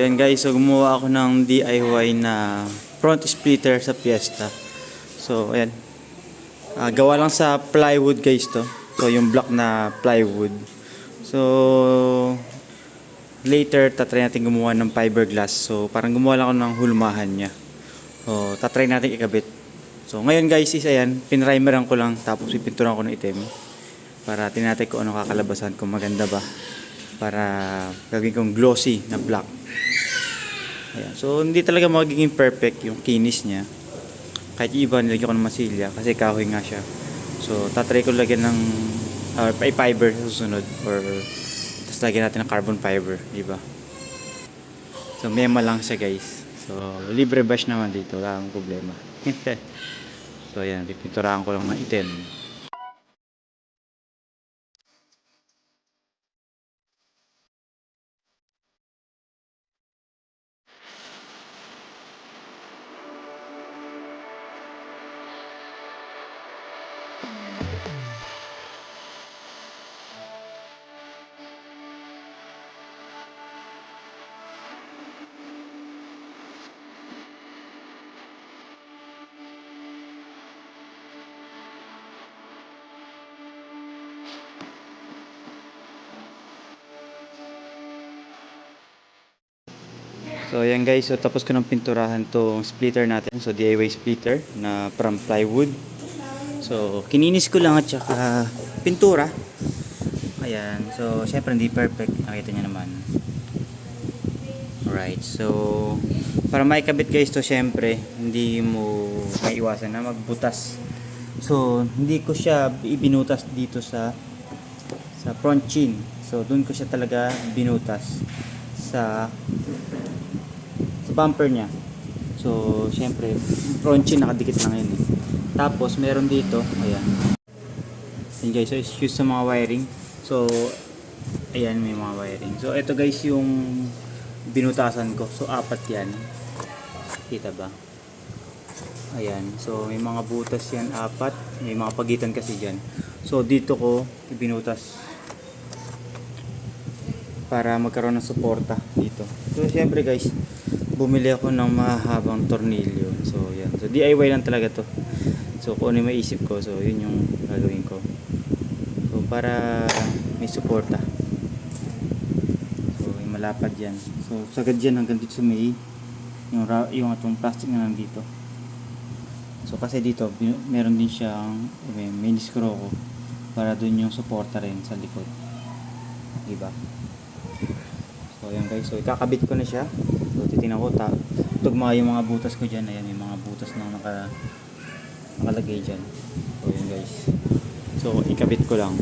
yan guys, so gumawa ako ng DIY na front splitter sa Fiesta. So ayan, gawa lang sa plywood guys to. So yung block na plywood. So later tatry natin gumawa ng fiberglass. So parang gumawa lang ako ng hulmahan niya. So tatry natin ikabit. So ngayon guys is ayan, pinrimeran ko lang tapos pipinturan ko ng itim para tingnan kung ano kakalabasan, kung maganda ba, para gagawin kong glossy na black. Ayan. So hindi talaga magiging perfect yung kinis niya. Kahit yung iba nilagyan ko ng masilya kasi kahoy nga siya. So tatry ko lagyan ng fiber sa susunod, or tapos lagyan natin ng carbon fiber, di ba? So mema lang siya guys. So libre bash naman dito, wala akong problema. So ayan, pipinturahan ko lang ng itim. So ayan guys, so tapos ko ng pinturahan tong splitter natin. So DIY splitter na from plywood. So kininis ko lang at saka pintura. Ayan, so syempre hindi perfect, nakita niyo naman. Alright, so para maikabit guys to, syempre hindi mo maiwasan na magbutas. So hindi ko siya ibinutas dito sa front chin. So doon ko siya talaga binutas sa bumper niya. So syempre front chin nakadikit lang yun eh. Tapos meron dito, ayan. Ayan guys, so excuse sa mga wiring. So ayan, may mga wiring. So ito guys yung binutasan ko. So apat yan. Kita ba? Ayan. So may mga butas yan, apat. May mga pagitan kasi dyan. So dito ko ibinutas para magkaroon ng suporta dito. So syempre guys, bumili ako ng mahabang tornilyo. So yan. So DIY lang talaga to. So kung ano yung maisip ko, so yun yung gagawin ko. So para may suporta. So yung malapad yan. So sagad yan hanggang dito sa may yung atong plastic na nandito. So kasi dito meron din siyang may screw ko para dun yung suporta rin sa likod. Diba? So ayan guys, so ikakabit ko na siya. So titingnan ko tugma yung mga butas ko dyan. Ayan, yung mga butas na nakalagay dyan. So ayan guys, so ikabit ko lang.